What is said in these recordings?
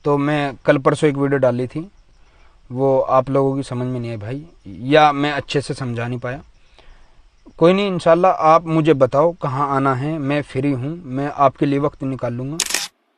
तो मैं कल परसों एक वीडियो डाली थी, वो आप लोगों की समझ में नहीं आई भाई, या मैं अच्छे से समझा नहीं पाया। कोई नहीं, इंशाल्लाह आप मुझे बताओ कहाँ आना है, मैं फ्री हूँ, मैं आपके लिए वक्त निकाल लूँगा।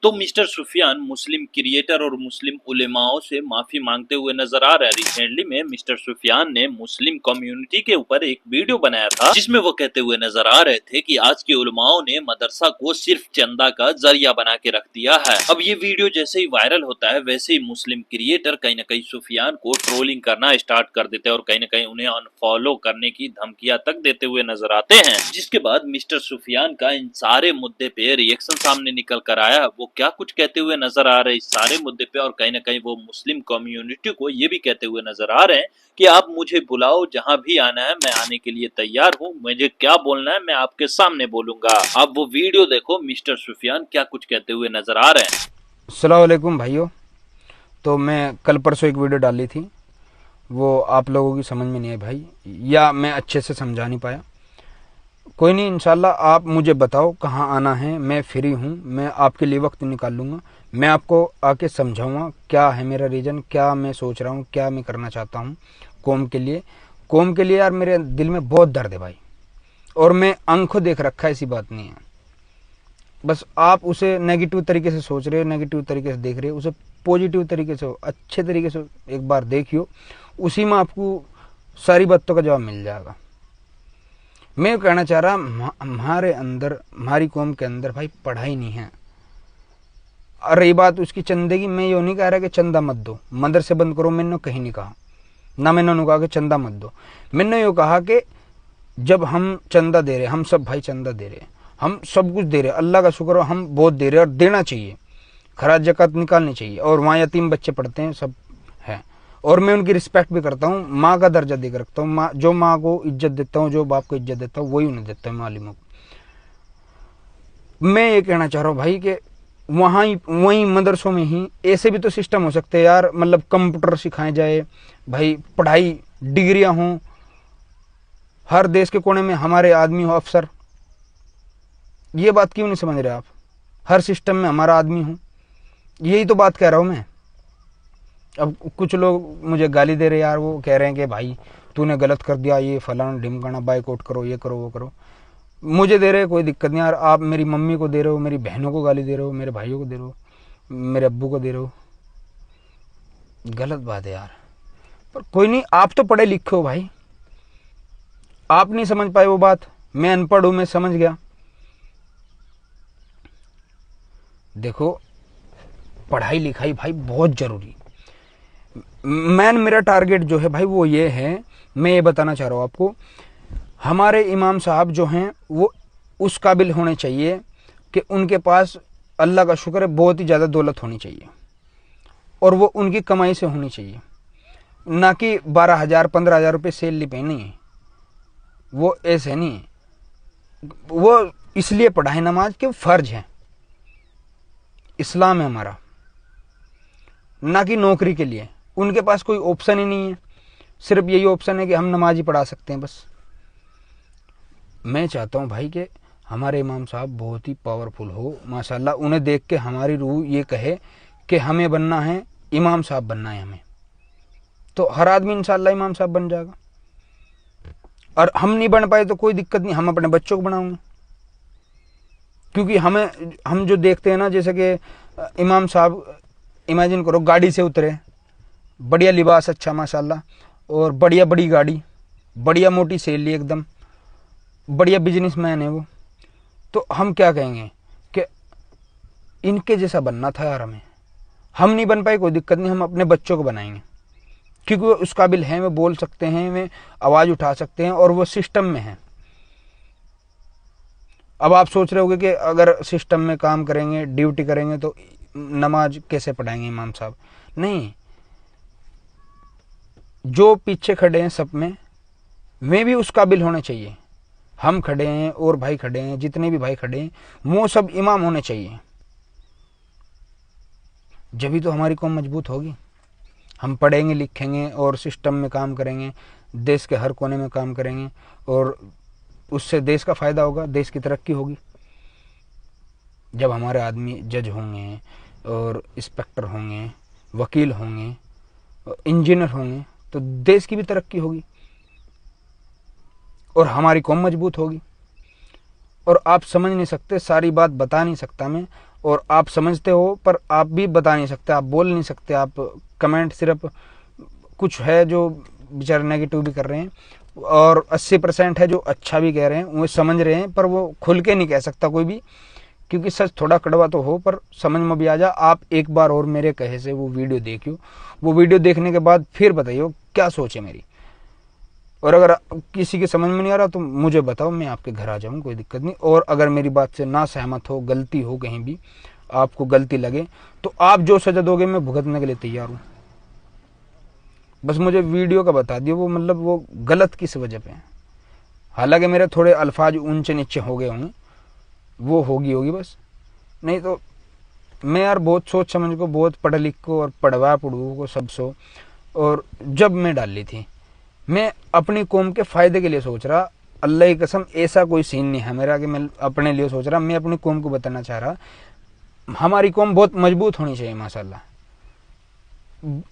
तो मिस्टर सुफियान मुस्लिम क्रिएटर और मुस्लिम उलेमाओं से माफी मांगते हुए नजर आ रहे हैं। रिसेंटली में मिस्टर सुफियान ने मुस्लिम कम्युनिटी के ऊपर एक वीडियो बनाया था, जिसमें वो कहते हुए नजर आ रहे थे कि आज के उलेमाओं ने मदरसा को सिर्फ चंदा का जरिया बना के रख दिया है। अब ये वीडियो जैसे ही वायरल होता है, वैसे ही मुस्लिम क्रिएटर कहीं न कहीं सुफियान को ट्रोलिंग करना स्टार्ट कर देते हैं और कहीं न कहीं उन्हें अनफॉलो करने की धमकियां तक देते हुए नजर आते हैं। जिसके बाद मिस्टर सुफियान का इन सारे मुद्दे पे रिएक्शन सामने निकल कर आया। वो क्या कुछ कहते हुए नजर आ रहे हैं इस सारे मुद्दे पे, और कहीं ना कहीं वो मुस्लिम कम्युनिटी को ये भी कहते हुए नजर आ रहे हैं कि आप मुझे बुलाओ, जहां भी आना है मैं आने के लिए तैयार हूं, मुझे क्या बोलना है मैं आपके सामने बोलूंगा। अब वो वीडियो देखो, मिस्टर सुफियान क्या कुछ कहते हुए नजर आ रहे हैं। अस्सलाम वालेकुम भाइयों। तो मैं कल परसों एक वीडियो डाली थी, वो आप लोगों की समझ में नहीं आई भाई, या मैं अच्छे से समझा नहीं पाया। कोई नहीं, इंशाल्लाह आप मुझे बताओ कहाँ आना है, मैं फ्री हूँ, मैं आपके लिए वक्त निकाल लूँगा। मैं आपको आके समझाऊँगा क्या है मेरा रीज़न, क्या मैं सोच रहा हूँ, क्या मैं करना चाहता हूँ कौम के लिए। कौम के लिए यार मेरे दिल में बहुत दर्द है भाई, और मैं आंखों देख रखा है, ऐसी बात नहीं है। बस आप उसे नेगेटिव तरीके से सोच रहे हो, नेगेटिव तरीके से देख रहे हो, उसे पॉजिटिव तरीके से, अच्छे तरीके से एक बार देखियो, उसी में आपको सारी बातों का जवाब मिल जाएगा। मैं कहना चाह रहा, हमारे अंदर, हमारी कौम के अंदर भाई पढ़ाई नहीं है। और रही बात उसकी चंदे की, मैं ये नहीं कह रहा कि चंदा मत दो, मदरसे बंद करो, मैंने कहीं नहीं कहा ना, मैंने कहा कि चंदा मत दो। मैंने ये कहा कि जब हम चंदा दे रहे, हम सब भाई चंदा दे रहे, हम सब कुछ दे रहे, अल्लाह का शुक्र हो हम बहुत दे रहे, और देना चाहिए, खराज जक़ात निकालनी चाहिए। और वहाँ यतीम बच्चे पढ़ते हैं, सब है, और मैं उनकी रिस्पेक्ट भी करता हूँ, माँ का दर्जा देकर रखता हूँ। माँ, जो माँ को इज्जत देता हूँ, जो बाप को इज्जत देता हूँ, वही उन्हें देता हूँ, मालिमों को। मैं ये कहना चाह रहा हूँ भाई कि वहाँ ही, वहीं मदरसों में ही ऐसे भी तो सिस्टम हो सकते हैं यार, मतलब कंप्यूटर सिखाए जाए भाई, पढ़ाई, डिग्रियां हों, हर देश के कोने में हमारे आदमी हो अफसर। ये बात क्यों नहीं समझ रहे आप? हर सिस्टम में हमारा आदमी हो, यही तो बात कह रहा हूँ मैं। अब कुछ लोग मुझे गाली दे रहे यार, वो कह रहे हैं कि भाई तूने गलत कर दिया, ये फलाना ढिमकाना, बाइकआउट करो, ये करो, वो करो। मुझे दे रहे, कोई दिक्कत नहीं यार। आप मेरी मम्मी को दे रहे हो, मेरी बहनों को गाली दे रहे हो, मेरे भाइयों को दे रहे हो, मेरे अब्बू को दे रहे हो, गलत बात है यार। पर कोई नहीं, आप तो पढ़े लिखे हो भाई, आप नहीं समझ पाए वो बात, मैं अनपढ़ हूं, मैं समझ गया। देखो, पढ़ाई लिखाई भाई बहुत जरूरी। मेरा टारगेट जो है भाई वो ये है, मैं ये बताना चाह रहा हूं आपको, हमारे इमाम साहब जो हैं वो उस काबिल होने चाहिए कि उनके पास, अल्लाह का शुक्र है, बहुत ही ज़्यादा दौलत होनी चाहिए, और वो उनकी कमाई से होनी चाहिए, ना कि 12,000 15,000 रुपये सैलरी पे नहीं है। वो ऐसे नहीं है, वो इसलिए पढ़ाए नमाज के फ़र्ज है, इस्लाम है हमारा, ना कि नौकरी के लिए। उनके पास कोई ऑप्शन ही नहीं है, सिर्फ यही ऑप्शन है कि हम नमाज ही पढ़ा सकते हैं बस। मैं चाहता हूँ भाई कि हमारे इमाम साहब बहुत ही पावरफुल हो माशाल्लाह, उन्हें देख के हमारी रूह ये कहे कि हमें बनना है, इमाम साहब बनना है हमें, तो हर आदमी इंशाल्लाह इमाम साहब बन जाएगा। और हम नहीं बन पाए तो कोई दिक्कत नहीं, हम अपने बच्चों को बनाएंगे। क्योंकि हम जो देखते हैं ना, जैसे कि इमाम साहब, इमेजिन करो गाड़ी से उतरे, बढ़िया लिबास अच्छा माशाल्लाह, और बढ़िया बड़ी गाड़ी, बढ़िया मोटी सैलरी, एकदम बढ़िया बिजनेसमैन है वो, तो हम क्या कहेंगे कि इनके जैसा बनना था यार हमें। हम नहीं बन पाए, कोई दिक्कत नहीं, हम अपने बच्चों को बनाएंगे, क्योंकि वो उस काबिल हैं, वे बोल सकते हैं, वे आवाज़ उठा सकते हैं, और वो सिस्टम में हैं। अब आप सोच रहे होगे कि अगर सिस्टम में काम करेंगे, ड्यूटी करेंगे, तो नमाज कैसे पढ़ाएंगे इमाम साहब? नहीं, जो पीछे खड़े हैं सब में, वे भी उस काबिल होने चाहिए। हम खड़े हैं, और भाई खड़े हैं, जितने भी भाई खड़े हैं, वो सब इमाम होने चाहिए, जभी तो हमारी कौम मजबूत होगी। हम पढ़ेंगे लिखेंगे और सिस्टम में काम करेंगे, देश के हर कोने में काम करेंगे, और उससे देश का फ़ायदा होगा, देश की तरक्की होगी। जब हमारे आदमी जज होंगे, और इंस्पेक्टर होंगे, वकील होंगे, इंजीनियर होंगे, तो देश की भी तरक्की होगी और हमारी कौम मजबूत होगी। और आप समझ नहीं सकते, सारी बात बता नहीं सकता मैं, और आप समझते हो पर आप भी बता नहीं सकते, आप बोल नहीं सकते, आप कमेंट सिर्फ कुछ है जो बेचारे नेगेटिव भी कर रहे हैं और 80% है जो अच्छा भी कह रहे हैं, वो समझ रहे हैं, पर वो खुल के नहीं कह सकता कोई भी, क्योंकि सच थोड़ा कड़वा तो हो पर समझ में भी आ जा। आप एक बार और मेरे कहे से वो वीडियो देखियो, वो वीडियो देखने के बाद फिर बताइए क्या सोच है मेरी, और अगर किसी के समझ में नहीं आ रहा तो मुझे बताओ, मैं आपके घर आ जाऊँ, कोई दिक्कत नहीं। और अगर मेरी बात से ना सहमत हो, गलती हो कहीं भी, आपको गलती लगे, तो आप जो सजा दोगे मैं भुगतने के लिए तैयार हूँ। बस मुझे वीडियो का बता दियो, वो मतलब वो गलत किस वजह पे है। हालांकि मेरे थोड़े अल्फाज ऊंचे नीचे हो गए होंगे, वो होगी बस, नहीं तो मैं यार बहुत सोच समझ को, बहुत पढ़ लिख को और पढ़वा पढ़ू को सब सो। और जब मैं डाल ली थी, मैं अपनी कौम के फायदे के लिए सोच रहा, अल्लाह की कसम ऐसा कोई सीन नहीं है मेरा कि मैं अपने लिए सोच रहा, मैं अपनी कौम को बताना चाह रहा हमारी कौम बहुत मजबूत होनी चाहिए माशाल्लाह।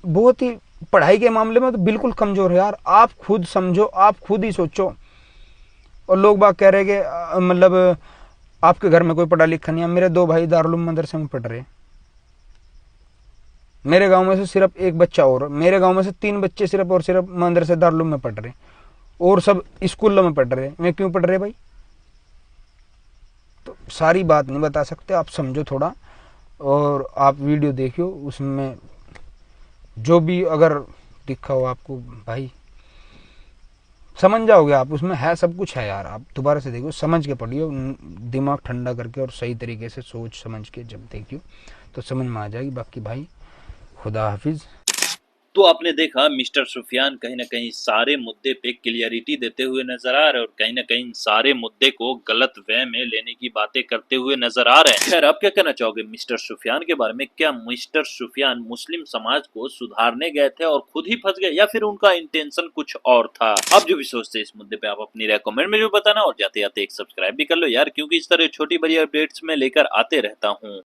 बहुत ही पढ़ाई के मामले में तो बिल्कुल कमजोर है यार, आप खुद समझो, आप खुद ही सोचो। और लोग बाग कह रहे कि मतलब आपके घर में कोई पढ़ा लिखा नहीं है। मेरे 2 भाई दारुल मदरसे में पढ़ रहे, मेरे गांव में से सिर्फ एक बच्चा, और मेरे गांव में से 3 बच्चे सिर्फ और सिर्फ मदरसे दारुल में पढ़ रहे, और सब स्कूलों में पढ़ रहे। मैं क्यों पढ़ रहे भाई? तो सारी बात नहीं बता सकते, आप समझो थोड़ा, और आप वीडियो देखियो, उसमें जो भी अगर दिखा हो आपको भाई समझ जाओगे आप, उसमें है सब कुछ है यार। आप दोबारा से देखियो, समझ के पढ़ियो, दिमाग ठंडा करके और सही तरीके से सोच समझ के जब देखियो तो समझ में आ जाएगी। बाकी भाई खुदा हाफिज। तो आपने देखा मिस्टर सुफियान कहीं ना कहीं सारे मुद्दे पे क्लियरिटी देते हुए नजर आ रहे हैं और कहीं ना कहीं सारे मुद्दे को गलत वे में लेने की बातें करते हुए नजर आ रहे हैं। खैर, आप क्या कहना चाहोगे मिस्टर सुफियान के बारे में? क्या मिस्टर सुफियान मुस्लिम समाज को सुधारने गए थे और खुद ही फंस गए, या फिर उनका इंटेंशन कुछ और था? आप जो भी सोचते हैं इस मुद्दे पे आप अपनी राय कमेंट में जो बताना, और जाते जाते एक सब्सक्राइब भी कर लो यार, क्योंकि इस तरह छोटी बड़ी अपडेट्स में लेकर आते रहता हूँ।